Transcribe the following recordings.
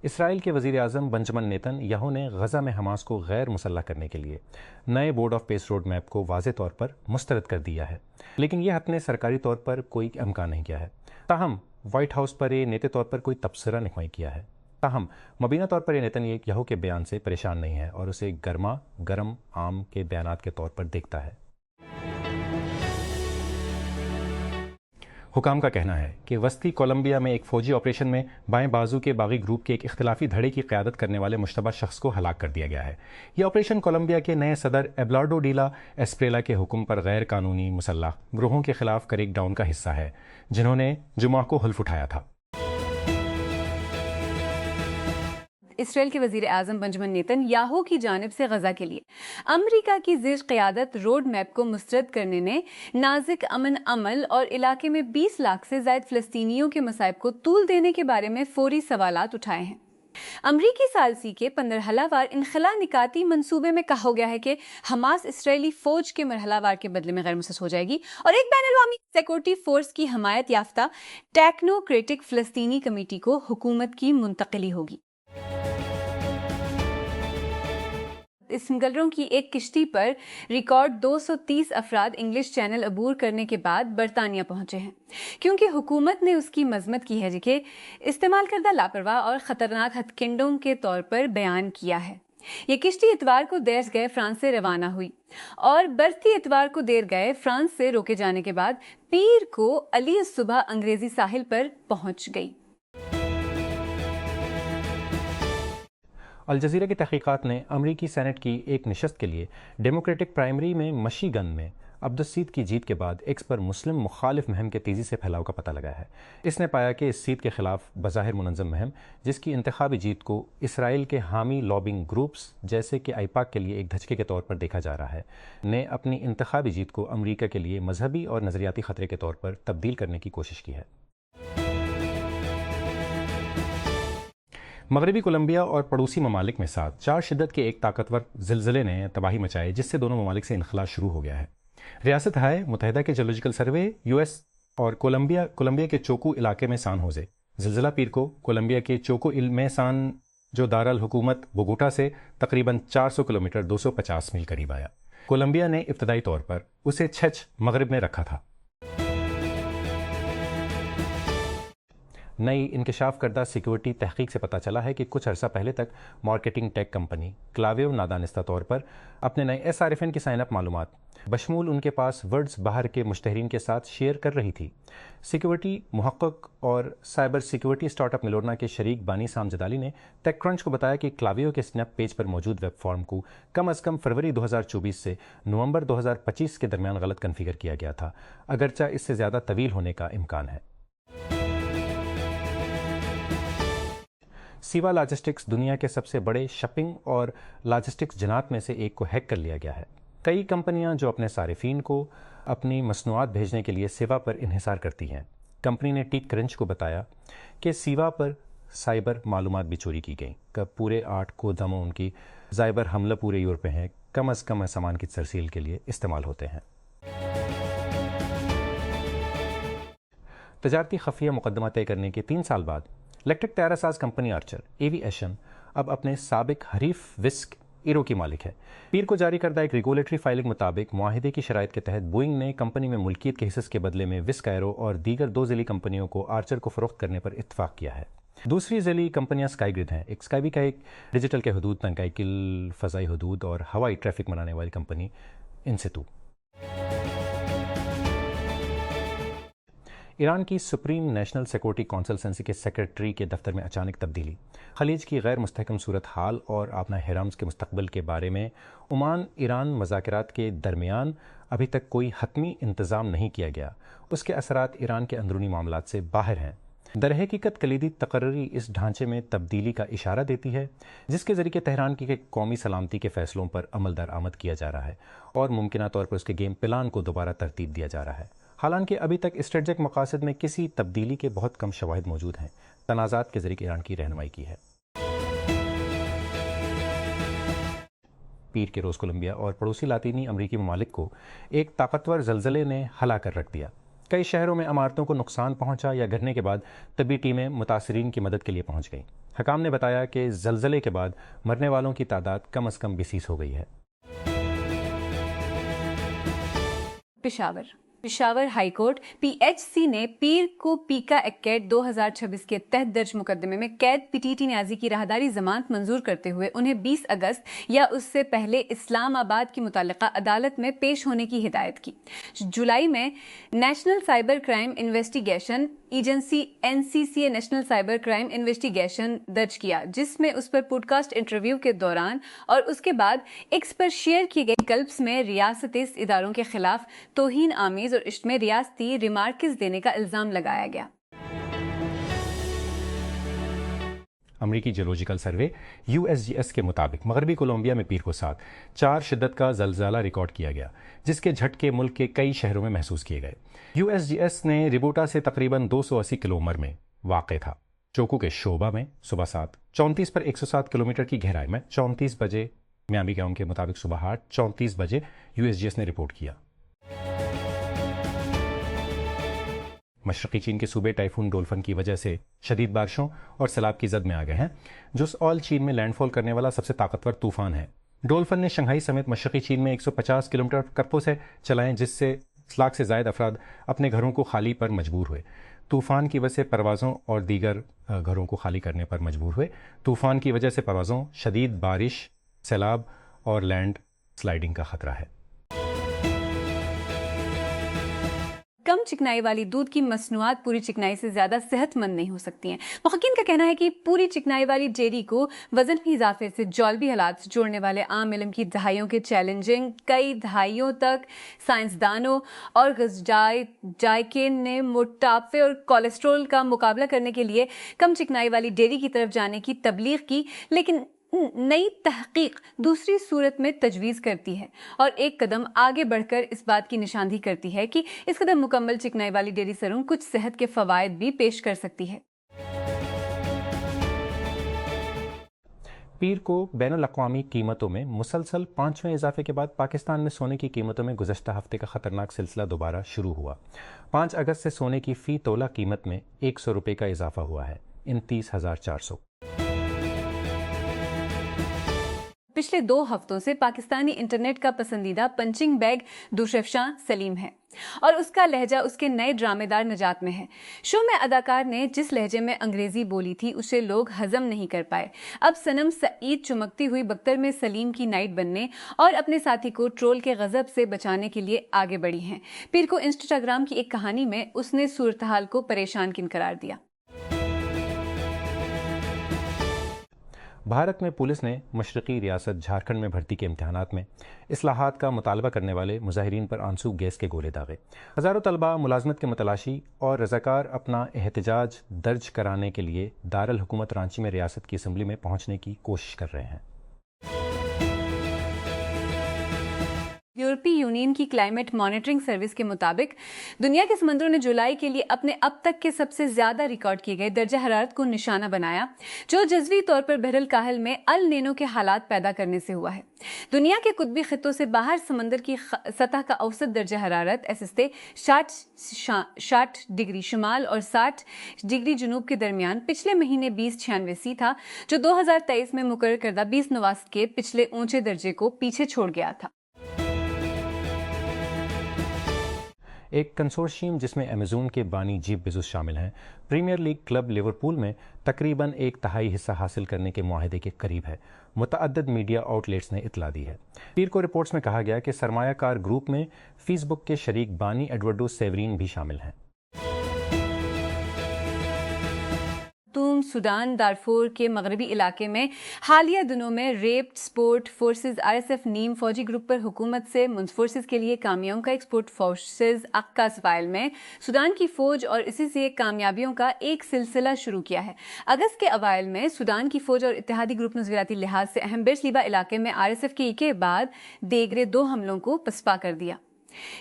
اسرائیل کے وزیر اعظم Benjamin Nitin Yahoo نے غزہ میں حماس کو غیر مسلح کرنے کے لیے نئے board of peace road map کو واضح طور پر مسترد کر دیا ہے، لیکن یہ حق نے سرکاری طور پر کوئی امکان نہیں کیا ہے۔ تاہم وائٹ ہاؤس پر یہ نیتے طور پر کوئی تبصرہ نہیں کیا ہے۔ تاہم مبینہ طور پر یہ نیتن یاہو کے بیان سے پریشان نہیں ہے اور اسے گرم عام کے بیانات کے طور پر دیکھتا ہے۔ حکام کا کہنا ہے کہ وسطی کولمبیا میں ایک فوجی آپریشن میں بائیں بازو کے باغی گروپ کے ایک اختلافی دھڑے کی قیادت کرنے والے مشتبہ شخص کو ہلاک کر دیا گیا ہے۔ یہ آپریشن کولمبیا کے نئے صدر ایبلارڈو ڈیلا ایسپریلا کے حکم پر غیر قانونی مسلح گروہوں کے خلاف کریک ڈاؤن کا حصہ ہے، جنہوں نے جمعہ کو حلف اٹھایا تھا۔ اسرائیل کے وزیر اعظم بنجمن نیتن یاہو کی جانب سے غزہ کے لیے امریکہ کی زیر قیادت روڈ میپ کو مسترد کرنے نے نازک امن عمل اور علاقے میں 20 لاکھ سے زائد فلسطینیوں کے مصائب کو طول دینے کے بارے میں فوری سوالات اٹھائے ہیں۔ امریکی ثالثی کے 15 وار انخلا نکاتی منصوبے میں کہا گیا ہے کہ حماس اسرائیلی فوج کے مرحلہ وار کے بدلے میں غیر مسس ہو جائے گی اور ایک بین الاقوامی سیکورٹی فورس کی حمایت یافتہ ٹیکنوکریٹک فلسطینی کمیٹی کو حکومت کی منتقلی ہوگی۔ اسمگلروں کی ایک کشتی پر ریکارڈ 230 افراد انگلش چینل عبور کرنے کے بعد برطانیہ پہنچے ہیں، کیونکہ حکومت نے اس کی مذمت کی ہے کہ استعمال کردہ لاپرواہ اور خطرناک ہتھ کنڈوں کے طور پر بیان کیا ہے۔ یہ کشتی اتوار کو دیر گئے فرانس سے روانہ ہوئی اور برتی اتوار کو دیر گئے فرانس سے روکے جانے کے بعد پیر کو علی الصبح انگریزی ساحل پر پہنچ گئی۔ الجزیرہ کی تحقیقات نے امریکی سینٹ کی ایک نشست کے لیے ڈیموکریٹک پرائمری میں مشیگن میں عبدالسیت کی جیت کے بعد ایکس پر مسلم مخالف مہم کے تیزی سے پھیلاؤ کا پتہ لگایا ہے۔ اس نے پایا کہ اس سیٹ کے خلاف بظاہر منظم مہم، جس کی انتخابی جیت کو اسرائیل کے حامی لابنگ گروپس جیسے کہ آئپاک کے لیے ایک دھچکے کے طور پر دیکھا جا رہا ہے، نے اپنی انتخابی جیت کو امریکہ کے لیے مذہبی اور نظریاتی خطرے کے طور پر تبدیل کرنے کی کوشش کی ہے۔ مغربی کولمبیا اور پڑوسی ممالک میں ساتھ 4 شدت کے ایک طاقتور زلزلے نے تباہی مچائی، جس سے دونوں ممالک سے انخلا شروع ہو گیا ہے۔ ریاستہائے متحدہ کے جیولوجیکل سروے US اور کولمبیا کے چوکو علاقے میں سان ہوزے زلزلہ پیر کو کولمبیا کے چوکو میں سان جو دارالحکومت بوگوٹا سے تقریباً 400 کلومیٹر 250 میل قریب آیا۔ کولمبیا نے ابتدائی طور پر اسے چھچ مغرب میں رکھا تھا۔ نئی انکشاف کردہ سیکیورٹی تحقیق سے پتہ چلا ہے کہ کچھ عرصہ پہلے تک مارکیٹنگ ٹیک کمپنی کلاویو نادانستہ طور پر اپنے نئے SRFN کی سائن اپ معلومات بشمول ان کے پاس ورڈز باہر کے مشتہرین کے ساتھ شیئر کر رہی تھی۔ سیکیورٹی محقق اور سائبر سیکیورٹی اسٹارٹ اپ میلورنا کے شریک بانی سام جدالی نے ٹیک کرنچ کو بتایا کہ کلاویو کے سنیپ پیج پر موجود ویب فارم کو کم از کم فروری 2024 سے نومبر 2025 کے درمیان غلط کنفیگر کیا گیا تھا، اگرچہ اس سے زیادہ طویل ہونے کا امکان ہے۔ سیوا لاجسٹکس دنیا کے سب سے بڑے شپنگ اور لاجسٹکس جنات میں سے ایک کو ہیک کر لیا گیا ہے۔ کئی کمپنیاں جو اپنے صارفین کو اپنی مصنوعات بھیجنے کے لیے سیوا پر انحصار کرتی ہیں، کمپنی نے ٹیک کرنچ کو بتایا کہ سیوا پر سائبر معلومات بھی چوری کی گئیں۔ پورے 8 گوداموں ان کی سائبر حملہ پورے یورپ میں ہیں، کم از کم سامان کی ترسیل کے لیے استعمال ہوتے ہیں۔ تجارتی خفیہ مقدمہ طے کرنے کے 3 سال بعد الیکٹرک طیارہ ساز کمپنی آرچر ایوی ایشن اب اپنے سابق حریف وسک ایرو کی مالک ہے۔ پیر کو جاری کردہ ایک ریگولیٹری فائلنگ مطابق معاہدے کی شرائط کے تحت بوئنگ نے کمپنی میں ملکیت کے حصص کے بدلے میں وسک ایرو اور دیگر 2 ذیلی کمپنیوں کو آرچر کو فروخت کرنے پر اتفاق کیا ہے۔ دوسری ذیلی کمپنیاں اسکائی گرڈ ہیں، ایک اسکائی کا ایک ڈیجیٹل کے حدود، تنقیدی فضائی حدود اور ہوائی ٹریفک منانے والی کمپنی انسیتو۔ ایران کی سپریم نیشنل سیکورٹی کونسل کے سیکرٹری کے دفتر میں اچانک تبدیلی، خلیج کی غیر مستحکم صورتحال اور آبنائے حرمز کے مستقبل کے بارے میں عمان ایران مذاکرات کے درمیان ابھی تک کوئی حتمی انتظام نہیں کیا گیا۔ اس کے اثرات ایران کے اندرونی معاملات سے باہر ہیں۔ درحقیقت کلیدی تقرری اس ڈھانچے میں تبدیلی کا اشارہ دیتی ہے، جس کے ذریعے تہران کی قومی سلامتی کے فیصلوں پر عمل درآمد کیا جا رہا ہے اور ممکنہ طور پر اس کے گیم پلان کو دوبارہ ترتیب دیا جا رہا ہے۔ حالانکہ ابھی تک اسٹریٹجک مقاصد میں کسی تبدیلی کے بہت کم شواہد موجود ہیں، تنازعات کے ذریعے ایران کی رہنمائی کی ہے۔ پیر کے روز کولمبیا اور پڑوسی لاطینی امریکی ممالک کو ایک طاقتور زلزلے نے ہلا کر رکھ دیا۔ کئی شہروں میں عمارتوں کو نقصان پہنچا یا گرنے کے بعد طبی ٹیمیں متاثرین کی مدد کے لیے پہنچ گئیں۔ حکام نے بتایا کہ زلزلے کے بعد مرنے والوں کی تعداد کم از کم 20 ہو گئی ہے۔ پشاور ہائی کورٹ PHC نے پیر کو پیکا ایکٹ 2026 کے تحت درج مقدمے میں قید پٹیٹی نیازی کی راہداری ضمانت منظور کرتے ہوئے انہیں 20 اگست یا اس سے پہلے اسلام آباد کی متعلقہ عدالت میں پیش ہونے کی ہدایت کی۔ جولائی میں national cyber crime investigation agency NCCA national cyber crime investigation درج کیا، جس میں اس پر پوڈ کاسٹ انٹرویو کے دوران اور اس کے بعد ایکس پر شیئر کی گئی کلپس میں ریاستی اداروں کے خلاف توہین آمیز اور اجتماعی ریاستی ریمارکس دینے کا الزام لگایا گیا۔ امریکی جیولوجیکل سروے USGS کے مطابق مغربی کولمبیا میں پیر کو ساتھ 4 شدت کا زلزلہ ریکارڈ کیا گیا، جس کے جھٹکے ملک کے کئی شہروں میں محسوس کیے گئے۔ USGS نے ربوٹا سے تقریباً 280 کلومیٹر میں واقع تھا۔ چوکو کے شوبہ میں صبح 7:34 پر 107 کلومیٹر کی گہرائی میں 34 بجے میامی ٹاؤن کے مطابق صبح 8:34 بجے USGS نے رپورٹ کیا۔ مشرقی چین کے صوبے ٹائفون ڈولفن کی وجہ سے شدید بارشوں اور سیلاب کی زد میں آ گئے ہیں، جو آل چین میں لینڈ فال کرنے والا سب سے طاقتور طوفان ہے۔ ڈولفن نے شنگھائی سمیت مشرقی چین میں 150 کلومیٹر کرپو سے چلائیں، جس سے 1 لاکھ سے زائد افراد اپنے گھروں کو خالی پر مجبور ہوئے۔ طوفان کی وجہ سے پروازوں اور دیگر گھروں کو خالی کرنے پر مجبور ہوئے۔ طوفان کی وجہ سے پروازوں، شدید بارش، سیلاب اور لینڈ سلائڈنگ کا خطرہ ہے۔ کم چکنائی والی دودھ کی مصنوعات پوری چکنائی سے زیادہ صحت مند نہیں ہو سکتی ہیں۔ محققین کا کہنا ہے کہ پوری چکنائی والی ڈیری کو وزن میں اضافے سے جولبی حالات سے جوڑنے والے عام علم کی دہائیوں کے چیلنجنگ کئی دہائیوں تک سائنسدانوں اور غذائقین نے موٹاپے اور کولیسٹرول کا مقابلہ کرنے کے لیے کم چکنائی والی ڈیری کی طرف جانے کی تبلیغ کی، لیکن نئی تحقیق دوسری صورت میں تجویز کرتی ہے اور ایک قدم آگے بڑھ کر اس بات کی نشاندہی کرتی ہے کہ اس قدر مکمل چکنائی والی ڈیری سروں کچھ صحت کے فوائد بھی پیش کر سکتی ہے۔ پیر کو بین الاقوامی قیمتوں میں مسلسل 5ویں اضافے کے بعد پاکستان میں سونے کی قیمتوں میں گزشتہ ہفتے کا خطرناک سلسلہ دوبارہ شروع ہوا۔ 5 اگست سے سونے کی فی تولہ قیمت میں 100 روپے کا اضافہ ہوا ہے، 29,400۔ پچھلے 2 ہفتوں سے پاکستانی انٹرنیٹ کا پسندیدہ پنچنگ بیگ دوشفشاں سلیم ہے اور اس کا لہجہ اس کے نئے ڈرامے دار نجات میں ہے۔ شو میں اداکار نے جس لہجے میں انگریزی بولی تھی اسے لوگ ہضم نہیں کر پائے۔ اب صنم سعید چمکتی ہوئی بختر میں سلیم کی نائٹ بننے اور اپنے ساتھی کو ٹرول کے غضب سے بچانے کے لیے آگے بڑھی ہیں۔ پیر کو انسٹاگرام کی ایک کہانی میں اس نے صورتحال کو پریشان کن قرار دیا۔ بھارت میں پولیس نے مشرقی ریاست جھارکھنڈ میں بھرتی کے امتحانات میں اصلاحات کا مطالبہ کرنے والے مظاہرین پر آنسو گیس کے گولے داغے۔ ہزاروں طلباء ملازمت کے متلاشی اور رضاکار اپنا احتجاج درج کرانے کے لیے دارالحکومت رانچی میں ریاست کی اسمبلی میں پہنچنے کی کوشش کر رہے ہیں۔ یورپی یونین کی کلائمیٹ مانیٹرنگ سروس کے مطابق دنیا کے سمندروں نے جولائی کے لیے اپنے اب تک کے سب سے زیادہ ریکارڈ کیے گئے درجہ حرارت کو نشانہ بنایا، جو جزوی طور پر بحر الکاہل میں النینو کے حالات پیدا کرنے سے ہوا ہے۔ دنیا کے قطبی خطوں سے باہر سمندر کی سطح کا اوسط درجہ حرارت ایسے 60 ڈگری شمال اور 60 ڈگری جنوب کے درمیان پچھلے مہینے 2096 تھا، جو 2023 میں مقرر کردہ 2089 کے پچھلے اونچے درجے کو پیچھے چھوڑ گیا تھا۔ ایک کنسورشیم جس میں ایمیزون کے بانی جیف بیزوس شامل ہیں، پریمیئر لیگ کلب لیورپول میں تقریباً 1/3 حصہ حاصل کرنے کے معاہدے کے قریب ہے، متعدد میڈیا آؤٹ لیٹس نے اطلاع دی ہے۔ پیر کو رپورٹس میں کہا گیا کہ سرمایہ کار گروپ میں فیس بک کے شریک بانی ایڈورڈو سیورین بھی شامل ہیں۔ سودان دارفور کے مغربی علاقے میں حالیہ دنوں میں ریپڈ سپورٹ فورسز RSF نیم فوجی گروپ پر حکومت سے فورسز کے لیے کامیابیوں کا ایکسپورٹ فورسز کا سوائل میں سودان کی فوج اور اسی سے کامیابیوں کا ایک سلسلہ شروع کیا ہے۔ اگست کے اوائل میں سودان کی فوج اور اتحادی گروپ نے نظریاتی لحاظ سے اہم بیرشلیبا علاقے میں RSF کے بعد دیگرے 2 حملوں کو پسپا کر دیا۔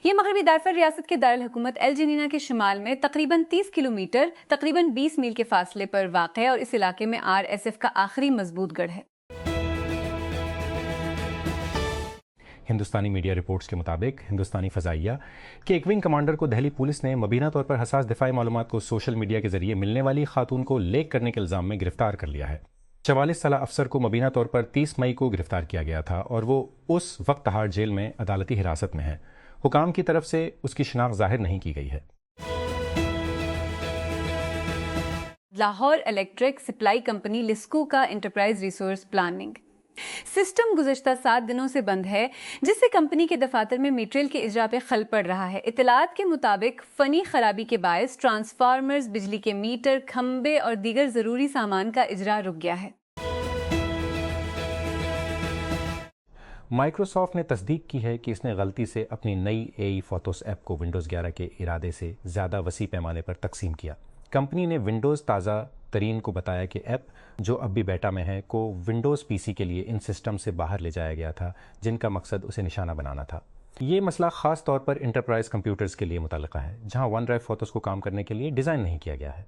یہ مغربی دارفر ریاست کے دارالحکومت ایل جنینا کے شمال میں تقریباً 30 کلومیٹر تقریباً 20 میل کے فاصلے پر واقع ہے اور اس علاقے میں RSF کا آخری مضبوط گڑھ ہے۔ ہندوستانی میڈیا رپورٹس کے مطابق ہندوستانی فضائیہ کے ایک ونگ کمانڈر کو دہلی پولیس نے مبینہ طور پر حساس دفاعی معلومات کو سوشل میڈیا کے ذریعے ملنے والی خاتون کو لیک کرنے کے الزام میں گرفتار کر لیا ہے۔ 44 سالہ افسر کو مبینہ طور پر 30 مئی کو گرفتار کیا گیا تھا اور وہ اس وقت تہاڑ جیل میں عدالتی حراست میں ہے۔ حکام کی طرف سے اس کی شناخت ظاہر نہیں کی گئی ہے۔ لاہور الیکٹرک سپلائی کمپنی لسکو کا انٹرپرائز ریسورس پلاننگ سسٹم گزشتہ 7 دنوں سے بند ہے، جس سے کمپنی کے دفاتر میں میٹریل کے اجرا پہ خلل پڑ رہا ہے۔ اطلاعات کے مطابق فنی خرابی کے باعث ٹرانسفارمرز، بجلی کے میٹر، کھمبے اور دیگر ضروری سامان کا اجرا رک گیا ہے۔ مائیکروسافٹ نے تصدیق کی ہے کہ اس نے غلطی سے اپنی نئی اے فوتوس ایپ کو ونڈوز 11 کے ارادے سے زیادہ وسیع پیمانے پر تقسیم کیا۔ کمپنی نے ونڈوز تازہ ترین کو بتایا کہ ایپ جو اب بھی بیٹا میں ہے کو ونڈوز پی سی کے لیے ان سسٹم سے باہر لے جایا گیا تھا جن کا مقصد اسے نشانہ بنانا تھا۔ یہ مسئلہ خاص طور پر انٹرپرائز کمپیوٹرز کے لیے متعلقہ ہے جہاں ون ڈرائیو فوتوس کو کام کرنے کے لیے ڈیزائن نہیں کیا گیا ہے۔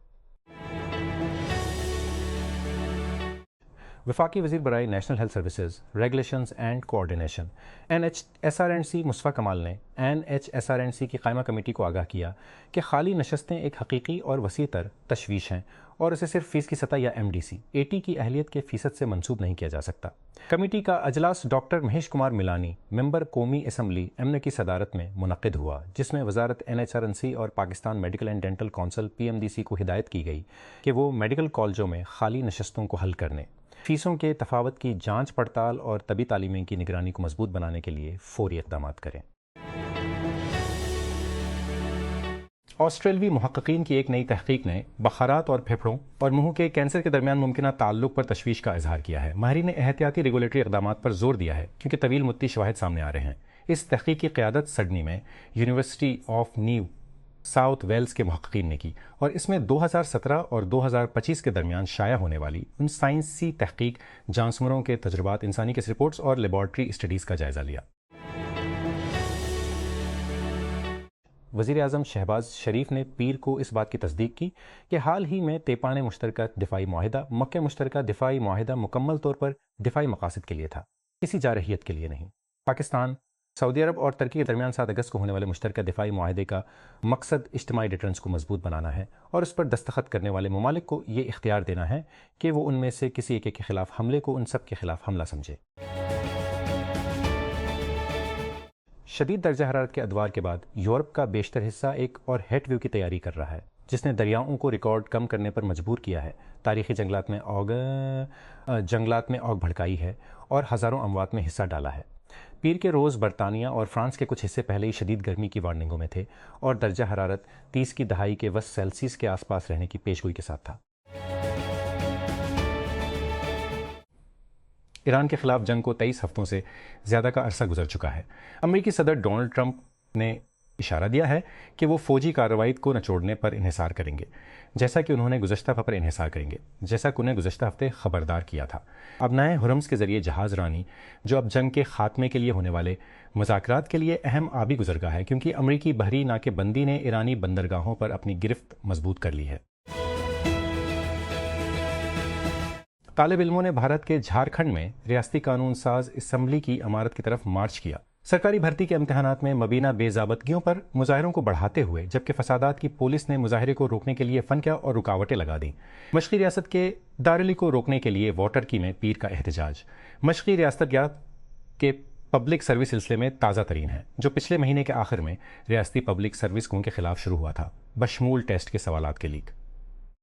وفاقی وزیر برائے national health services, regulations and coordination NHSRNC مصطفیٰ کمال نے NHSRNC کی قائمہ کمیٹی کو آگاہ کیا کہ خالی نشستیں ایک حقیقی اور وسیع تر تشویش ہیں اور اسے صرف فیس کی سطح یا MDC 80 کی اہلیت کے فیصد سے منسوب نہیں کیا جا سکتا۔ کمیٹی کا اجلاس ڈاکٹر مہیش کمار ملانی، ممبر قومی اسمبلی ایمن کی صدارت میں منعقد ہوا، جس میں وزارت NHRNC اور Pakistan medical and dental council PMDC کو ہدایت کی گئی کہ وہ میڈیکل کالجوں میں خالی نشستوں کو حل کرنے، فیسوں کے تفاوت کی جانچ پڑتال اور طبی تعلیمیں کی نگرانی کو مضبوط بنانے کے لیے فوری اقدامات کریں۔ آسٹریلوی محققین کی ایک نئی تحقیق نے بخارات اور پھیپھڑوں اور منہ کے کینسر کے درمیان ممکنہ تعلق پر تشویش کا اظہار کیا ہے۔ ماہرین نے احتیاطی ریگولیٹری اقدامات پر زور دیا ہے کیونکہ طویل مدتی شواہد سامنے آ رہے ہیں۔ اس تحقیق کی قیادت سڈنی میں university of New South Wales کے محققین نے کی اور اس میں 2017 اور 2025 کے درمیان شائع ہونے والی ان سائنسی تحقیق، جانسمروں کے تجربات، انسانی کیس رپورٹس اور لیبارٹری اسٹڈیز کا جائزہ لیا۔ وزیر اعظم شہباز شریف نے پیر کو اس بات کی تصدیق کی کہ حال ہی میں تیپان مشترکہ دفاعی معاہدہ مکہ مشترکہ دفاعی معاہدہ مکمل طور پر دفاعی مقاصد کے لیے تھا، کسی جارحیت کے لیے نہیں۔ پاکستان، سعودی عرب اور ترکی کے درمیان 7 اگست کو ہونے والے مشترکہ دفاعی معاہدے کا مقصد اجتماعی ڈیٹرنس کو مضبوط بنانا ہے اور اس پر دستخط کرنے والے ممالک کو یہ اختیار دینا ہے کہ وہ ان میں سے کسی ایک کے خلاف حملے کو ان سب کے خلاف حملہ سمجھے۔ شدید درجہ حرارت کے ادوار کے بعد یورپ کا بیشتر حصہ ایک اور ہیٹ ویو کی تیاری کر رہا ہے جس نے دریاؤں کو ریکارڈ کم کرنے پر مجبور کیا ہے، تاریخی جنگلات میں آگ بھڑکائی ہے اور ہزاروں اموات میں حصہ ڈالا ہے۔ پیر کے روز برطانیہ اور فرانس کے کچھ حصے پہلے ہی شدید گرمی کی وارننگوں میں تھے اور درجہ حرارت 30 کی دہائی کے + سیلسیس کے آس پاس رہنے کی پیشگوئی کے ساتھ تھا۔ ایران کے خلاف جنگ کو 23 ہفتوں سے زیادہ کا عرصہ گزر چکا ہے۔ امریکی صدر ڈونلڈ ٹرمپ نے اشارہ دیا ہے کہ وہ فوجی کارروائی کو نچوڑنے پر انحصار کریں گے، جیسا کہ انہیں گزشتہ ہفتے خبردار کیا تھا۔ اب نئے ہرمز کے ذریعے جہاز رانی، جو اب جنگ کے خاتمے کے لیے ہونے والے مذاکرات کے لیے اہم آبی گزرگاہ ہے، کیونکہ امریکی بحری ناکے بندی نے ایرانی بندرگاہوں پر اپنی گرفت مضبوط کر لی ہے۔ طالب علموں نے بھارت کے جھارکھنڈ میں ریاستی قانون ساز اسمبلی کی عمارت کی طرف مارچ کیا۔ سرکاری بھرتی کے امتحانات میں مبینہ بے ضابطگیوں پر مظاہروں کو بڑھاتے ہوئے جبکہ فسادات کی پولیس نے مظاہرے کو روکنے کے لیے فن کیا اور رکاوٹیں لگا دیں۔ مشرقی ریاست کے دارالعلی کو روکنے کے لیے واٹر کی میں پیر کا احتجاج مشرقی ریاست کے پبلک سروس سلسلے میں تازہ ترین ہے، جو پچھلے مہینے کے آخر میں ریاستی پبلک سروس کوں کے خلاف شروع ہوا تھا، بشمول ٹیسٹ کے سوالات کے لیک۔